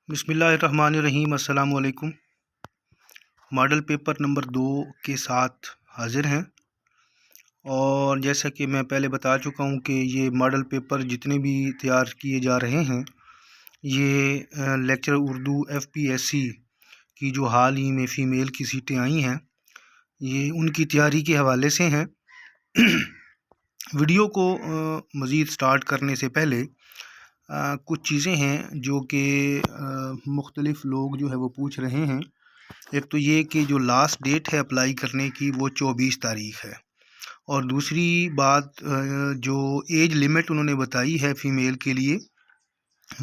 بسم اللہ الرحمن الرحیم۔ السلام علیکم۔ ماڈل پیپر نمبر 2 کے ساتھ حاضر ہیں، اور جیسا کہ میں پہلے بتا چکا ہوں کہ یہ ماڈل پیپر جتنے بھی تیار کیے جا رہے ہیں یہ لیکچر اردو FPSC کی جو حال ہی میں فیمیل کی سیٹیں آئی ہیں یہ ان کی تیاری کے حوالے سے ہیں۔ ویڈیو کو مزید سٹارٹ کرنے سے پہلے کچھ چیزیں ہیں جو کہ مختلف لوگ جو ہے وہ پوچھ رہے ہیں۔ ایک تو یہ کہ جو لاسٹ ڈیٹ ہے اپلائی کرنے کی وہ 24 تاریخ ہے، اور دوسری بات جو ایج لمٹ انہوں نے بتائی ہے فیمیل کے لیے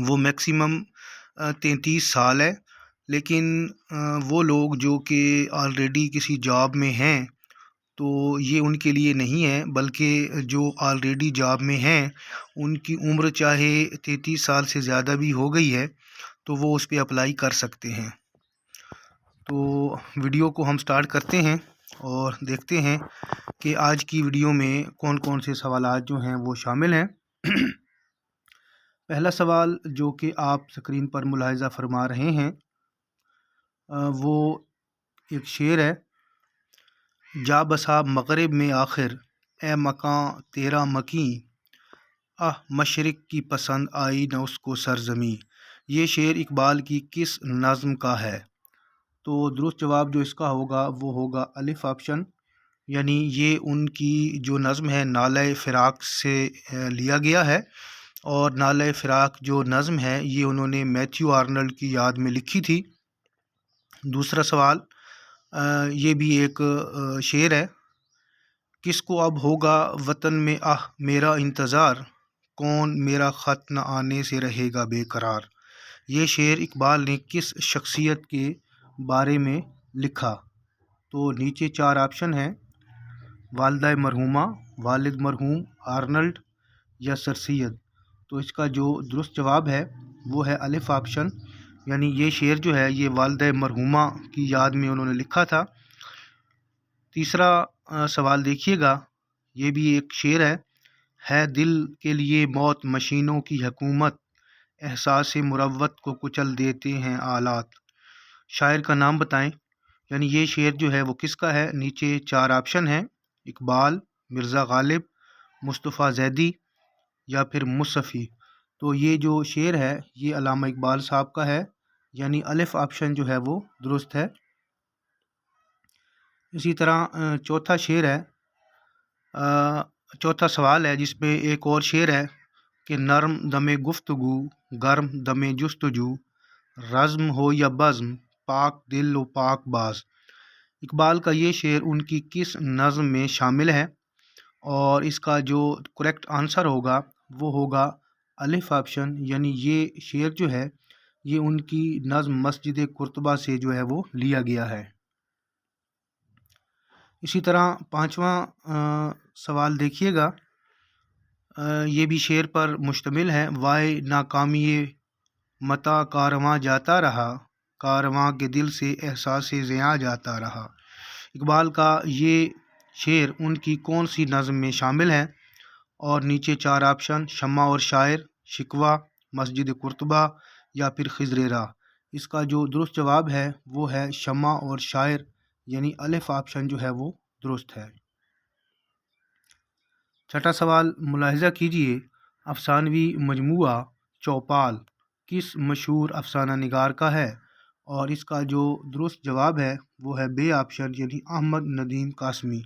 وہ میکسیمم 33 سال ہے، لیکن وہ لوگ جو کہ آلریڈی کسی جاب میں ہیں تو یہ ان کے لیے نہیں ہے، بلکہ جو آلریڈی جاب میں ہیں ان کی عمر چاہے 33 سال سے زیادہ بھی ہو گئی ہے تو وہ اس پہ اپلائی کر سکتے ہیں۔ تو ویڈیو کو ہم سٹارٹ کرتے ہیں اور دیکھتے ہیں کہ آج کی ویڈیو میں کون کون سے سوالات جو ہیں وہ شامل ہیں۔ پہلا سوال جو کہ آپ سکرین پر ملاحظہ فرما رہے ہیں وہ ایک شعر ہے: جا بسا مغرب میں آخر اے مکاں تیرا مکیں، مشرق کی پسند آئی نہ اس کو سرزمیں۔ یہ شعر اقبال کی کس نظم کا ہے؟ تو درست جواب جو اس کا ہوگا وہ ہوگا الف آپشن، یعنی یہ ان کی جو نظم ہے نالہ فراق سے لیا گیا ہے، اور نالہ فراق جو نظم ہے یہ انہوں نے میتھیو آرنلڈ کی یاد میں لکھی تھی۔ دوسرا سوال یہ بھی ایک شعر ہے: کس کو اب ہوگا وطن میں میرا انتظار، کون میرا خط نہ آنے سے رہے گا بے قرار۔ یہ شعر اقبال نے کس شخصیت کے بارے میں لکھا؟ تو نیچے 4 آپشن ہیں: والدہ مرحومہ، والد مرحوم، آرنلڈ یا سر سید۔ تو اس کا جو درست جواب ہے وہ ہے الف آپشن، یعنی یہ شعر جو ہے یہ والدہ مرحومہ کی یاد میں انہوں نے لکھا تھا۔ تیسرا سوال دیکھیے گا، یہ بھی ایک شعر ہے دل کے لیے موت مشینوں کی حکومت، احساس مروت کو کچل دیتے ہیں آلات۔ شاعر کا نام بتائیں، یعنی یہ شعر جو ہے وہ کس کا ہے؟ نیچے 4 آپشن ہیں: اقبال، مرزا غالب، مصطفیٰ زیدی یا پھر مصفی۔ تو یہ جو شعر ہے یہ علامہ اقبال صاحب کا ہے، یعنی الف آپشن جو ہے وہ درست ہے۔ اسی طرح چوتھا شعر ہے، چوتھا سوال ہے جس میں ایک اور شعر ہے کہ نرم دم گفتگو گرم دم جستجو، رزم ہو یا بزم پاک دل و پاک باز۔ اقبال کا یہ شعر ان کی کس نظم میں شامل ہے؟ اور اس کا جو کریکٹ آنسر ہوگا وہ ہوگا الف آپشن، یعنی یہ شعر جو ہے یہ ان کی نظم مسجد قرطبہ سے جو ہے وہ لیا گیا ہے۔ اسی طرح 5واں سوال دیکھیے گا، یہ بھی شعر پر مشتمل ہے: وائے ناکامی متا کارواں جاتا رہا، کارواں کے دل سے احساس زیاں جاتا رہا۔ اقبال کا یہ شعر ان کی کون سی نظم میں شامل ہے؟ اور نیچے 4 آپشن: شمع اور شاعر، شکوہ، مسجد قرطبہ یا پھر خضر راہ۔ اس کا جو درست جواب ہے وہ ہے شمع اور شاعر، یعنی الف آپشن جو ہے وہ درست ہے۔ چھٹا سوال ملاحظہ کیجیے: افسانوی مجموعہ چوپال کس مشہور افسانہ نگار کا ہے؟ اور اس کا جو درست جواب ہے وہ ہے بے آپشن، یعنی احمد ندیم قاسمی۔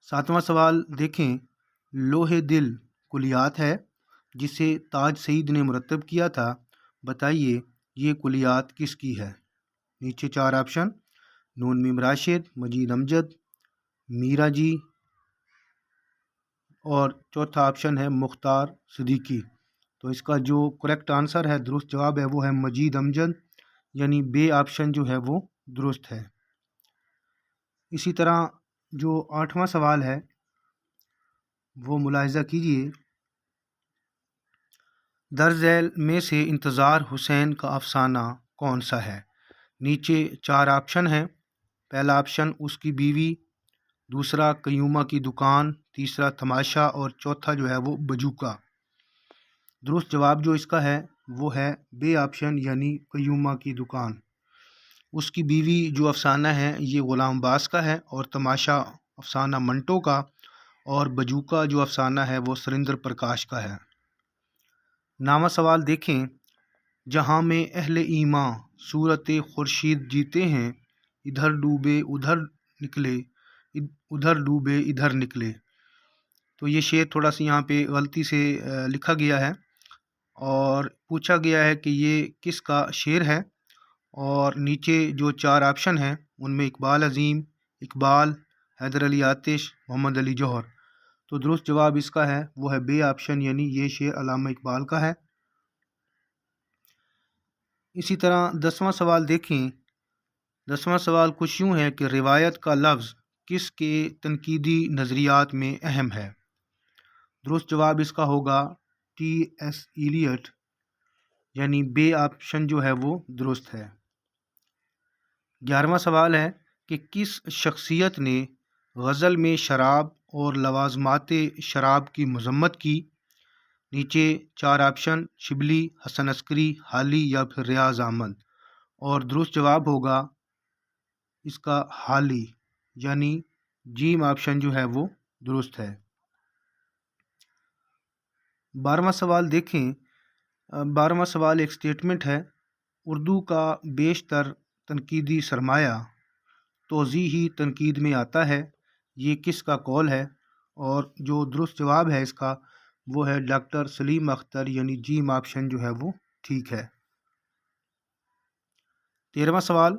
7واں سوال دیکھیں: لوح دل کلیات ہے جسے تاج سعید نے مرتب کیا تھا، بتائیے یہ کلیات کس کی ہے؟ نیچے 4 آپشن: نون میم راشد، مجید امجد، میرا جی، اور چوتھا آپشن ہے مختار صدیقی۔ تو اس کا جو کریکٹ آنسر ہے، درست جواب ہے وہ ہے مجید امجد، یعنی بے آپشن جو ہے وہ درست ہے۔ اسی طرح جو 8واں سوال ہے وہ ملاحظہ کیجیے: درج ذیل میں سے انتظار حسین کا افسانہ کون سا ہے؟ نیچے 4 آپشن ہیں: پہلا آپشن اس کی بیوی، دوسرا قیومہ کی دکان، تیسرا تماشا اور چوتھا جو ہے وہ بجوکا۔ درست جواب جو اس کا ہے وہ ہے بے آپشن یعنی قیومہ کی دکان۔ اس کی بیوی جو افسانہ ہے یہ غلام باز کا ہے، اور تماشا افسانہ منٹو کا، اور بجوکا جو افسانہ ہے وہ سریندر پرکاش کا ہے۔ نامہ سوال دیکھیں، جہاں میں اہل ایمان صورت خورشید جیتے ہیں، ادھر ڈوبے ادھر نکلے، ادھر ڈوبے ادھر نکلے۔ تو یہ شعر تھوڑا سا یہاں پہ غلطی سے لکھا گیا ہے، اور پوچھا گیا ہے کہ یہ کس کا شعر ہے، اور نیچے جو 4 آپشن ہیں ان میں اقبال عظیم، اقبال، حیدر علی آتش، محمد علی جوہر۔ تو درست جواب اس کا ہے وہ ہے بے آپشن، یعنی یہ شعر علامہ اقبال کا ہے۔ اسی طرح 10واں سوال دیکھیں۔ 10واں سوال کچھ یوں ہے کہ روایت کا لفظ کس کے تنقیدی نظریات میں اہم ہے؟ درست جواب اس کا ہوگا ٹی ایس ایلیٹ، یعنی بے آپشن جو ہے وہ درست ہے۔ 11واں سوال ہے کہ کس شخصیت نے غزل میں شراب اور لوازمات شراب کی مذمت کی؟ نیچے 4 آپشن، شبلی، حسن عسکری، حالی یا پھر ریاض احمد، اور درست جواب ہوگا اس کا حالی، یعنی جیم آپشن جو ہے وہ درست ہے۔ 12واں سوال دیکھیں۔ 12واں سوال ایک سٹیٹمنٹ ہے، اردو کا بیشتر تنقیدی سرمایہ توضیحی تنقید میں آتا ہے، یہ کس کا قول ہے؟ اور جو درست جواب ہے اس کا وہ ہے ڈاکٹر سلیم اختر، یعنی جیم آپشن جو ہے وہ ٹھیک ہے۔ 13واں سوال،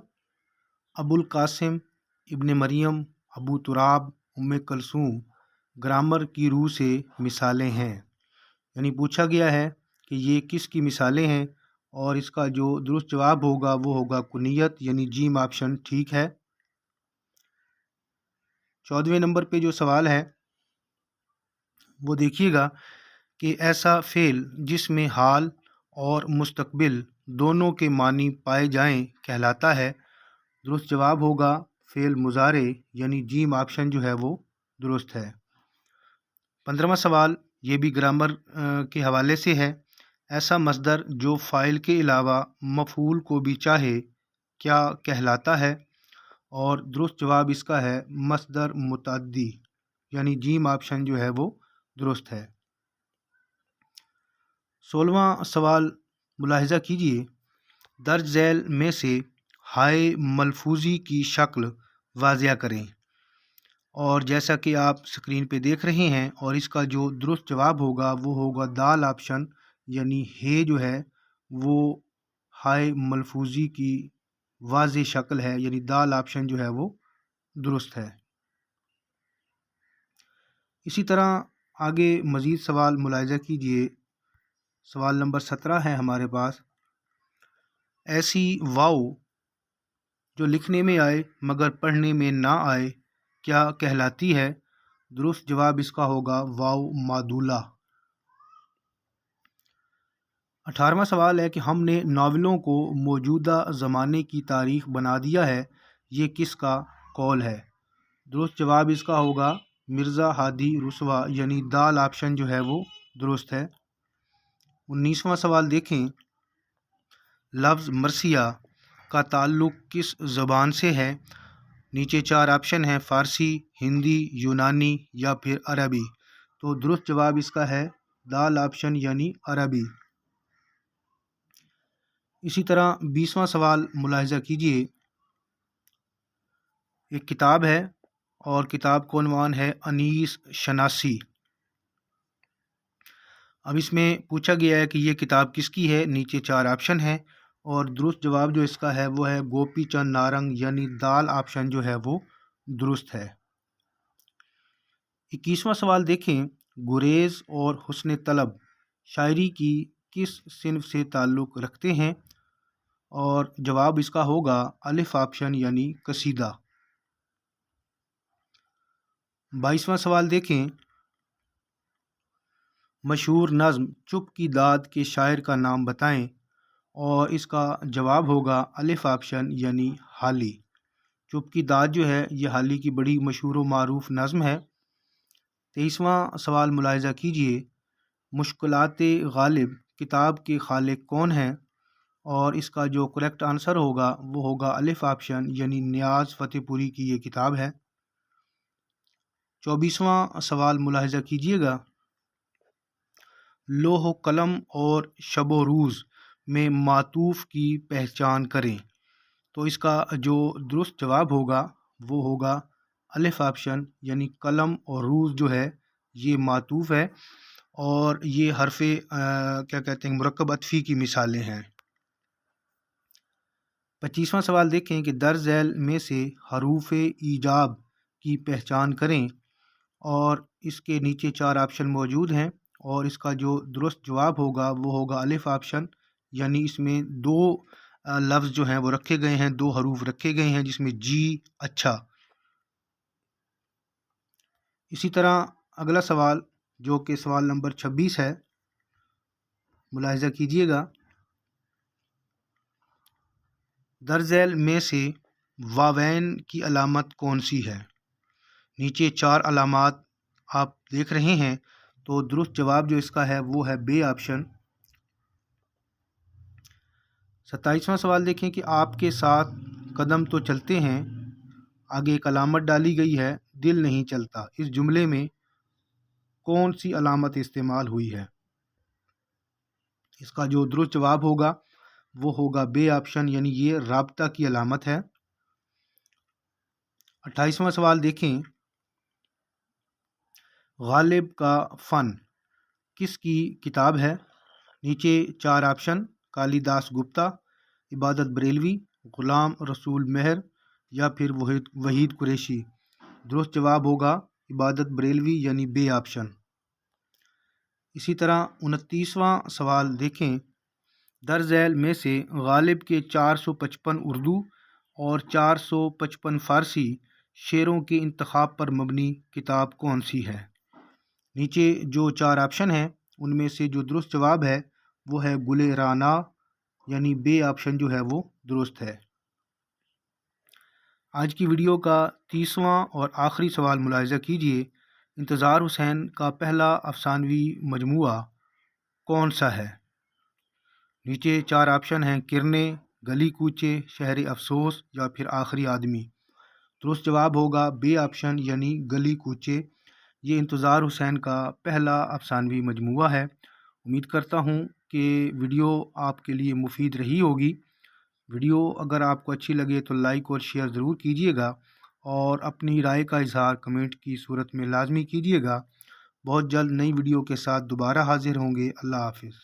ابو القاسم، ابن مریم، ابو تراب، ام کلثوم گرامر کی روح سے مثالیں ہیں، یعنی پوچھا گیا ہے کہ یہ کس کی مثالیں ہیں، اور اس کا جو درست جواب ہوگا وہ ہوگا کنیت، یعنی جیم آپشن ٹھیک ہے۔ 14ویں نمبر پہ جو سوال ہے وہ دیکھیے گا کہ ایسا فعل جس میں حال اور مستقبل دونوں کے معنی پائے جائیں کہلاتا ہے؟ درست جواب ہوگا فعل مضارع، یعنی جیم آپشن جو ہے وہ درست ہے۔ 15واں سوال یہ بھی گرامر کے حوالے سے ہے، ایسا مصدر جو فاعل کے علاوہ مفعول کو بھی چاہے کیا کہلاتا ہے؟ اور درست جواب اس کا ہے مصدر متعدی، یعنی جیم آپشن جو ہے وہ درست ہے۔ 16واں سوال ملاحظہ کیجیے، درج ذیل میں سے ہائے ملفوظی کی شکل واضح کریں، اور جیسا کہ آپ سکرین پہ دیکھ رہے ہیں، اور اس کا جو درست جواب ہوگا وہ ہوگا دال آپشن، یعنی ہے جو ہے وہ ہائے ملفوظی کی واضح شکل ہے، یعنی دال آپشن جو ہے وہ درست ہے۔ اسی طرح آگے مزید سوال ملاحظہ کیجیے۔ سوال نمبر 17 ہے ہمارے پاس، ایسی واو جو لکھنے میں آئے مگر پڑھنے میں نہ آئے کیا کہلاتی ہے؟ درست جواب اس کا ہوگا واو معدولہ۔ 18واں سوال ہے کہ ہم نے ناولوں کو موجودہ زمانے کی تاریخ بنا دیا ہے، یہ کس کا قول ہے؟ درست جواب اس کا ہوگا مرزا ہادی رسوا، یعنی دال آپشن جو ہے وہ درست ہے۔ 19واں سوال دیکھیں، لفظ مرثیہ کا تعلق کس زبان سے ہے؟ نیچے 4 آپشن ہیں، فارسی، ہندی، یونانی یا پھر عربی۔ تو درست جواب اس کا ہے دال آپشن، یعنی عربی۔ اسی طرح 20واں سوال ملاحظہ کیجیے، ایک کتاب ہے اور کتاب کا عنوان ہے انیس شناسی۔ اب اس میں پوچھا گیا ہے کہ یہ کتاب کس کی ہے، نیچے 4 آپشن ہیں، اور درست جواب جو اس کا ہے وہ ہے گوپی چند نارنگ، یعنی دال آپشن جو ہے وہ درست ہے۔ 21واں سوال دیکھیں، گریز اور حسن طلب شاعری کی کس صنف سے تعلق رکھتے ہیں؟ اور جواب اس کا ہوگا الف آپشن، یعنی قصیدہ۔ 22واں سوال دیکھیں، مشہور نظم چپ کی داد کے شاعر کا نام بتائیں، اور اس کا جواب ہوگا الف آپشن، یعنی حالی۔ چپ کی داد جو ہے یہ حالی کی بڑی مشہور و معروف نظم ہے۔ 23واں سوال ملاحظہ کیجیے، مشکلات غالب کتاب کے خالق کون ہیں، اور اس کا جو کریکٹ آنسر ہوگا وہ ہوگا الف آپشن، یعنی نیاز فتح پوری کی یہ کتاب ہے۔ 24واں سوال ملاحظہ کیجیے گا، لوح و قلم اور شب و روز میں معطوف کی پہچان کریں۔ تو اس کا جو درست جواب ہوگا وہ ہوگا الف آپشن، یعنی قلم اور روز جو ہے یہ معطوف ہے، اور یہ حرف کیا کہتے ہیں مرکب عطفی کی مثالیں ہیں۔ 25واں سوال دیکھیں کہ در ذیل میں سے حروف ایجاب کی پہچان کریں، اور اس کے نیچے 4 آپشن موجود ہیں، اور اس کا جو درست جواب ہوگا وہ ہوگا الف آپشن، یعنی اس میں 2 لفظ جو ہیں وہ رکھے گئے ہیں، 2 حروف رکھے گئے ہیں جس میں جی اچھا۔ اسی طرح اگلا سوال جو کہ سوال نمبر 26 ہے، ملاحظہ کیجیے گا، در ذیل میں سے واوین کی علامت کون سی ہے؟ نیچے 4 علامات آپ دیکھ رہے ہیں، تو درست جواب جو اس کا ہے وہ ہے بے آپشن۔ 27واں سوال دیکھیں کہ آپ کے ساتھ قدم تو چلتے ہیں، آگے ایک علامت ڈالی گئی ہے، دل نہیں چلتا، اس جملے میں کون سی علامت استعمال ہوئی ہے؟ اس کا جو درست جواب ہوگا وہ ہوگا بے آپشن، یعنی یہ رابطہ کی علامت ہے۔ 28واں سوال دیکھیں، غالب کا فن کس کی کتاب ہے؟ نیچے 4 آپشن، کالی داس گپتا، عبادت بریلوی، غلام رسول مہر یا پھر وحید قریشی۔ درست جواب ہوگا عبادت بریلوی، یعنی بے آپشن۔ اسی طرح 29واں سوال دیکھیں، در ذیل میں سے غالب کے 455 اردو اور 455 فارسی شعروں کے انتخاب پر مبنی کتاب کون سی ہے؟ نیچے جو 4 آپشن ہیں ان میں سے جو درست جواب ہے وہ ہے گل رانا، یعنی بے آپشن جو ہے وہ درست ہے۔ آج کی ویڈیو کا 30واں اور آخری سوال ملاحظہ کیجیے، انتظار حسین کا پہلا افسانوی مجموعہ کون سا ہے؟ نیچے 4 آپشن ہیں، کرنیں، گلی کوچے، شہر افسوس یا پھر آخری آدمی۔ درست جواب ہوگا بے آپشن، یعنی گلی کوچے۔ یہ انتظار حسین کا پہلا افسانوی مجموعہ ہے۔ امید کرتا ہوں کہ ویڈیو آپ کے لیے مفید رہی ہوگی۔ ویڈیو اگر آپ کو اچھی لگے تو لائک اور شیئر ضرور کیجیے گا، اور اپنی رائے کا اظہار کمنٹ کی صورت میں لازمی کیجیے گا۔ بہت جلد نئی ویڈیو کے ساتھ دوبارہ حاضر ہوں گے۔ اللہ حافظ۔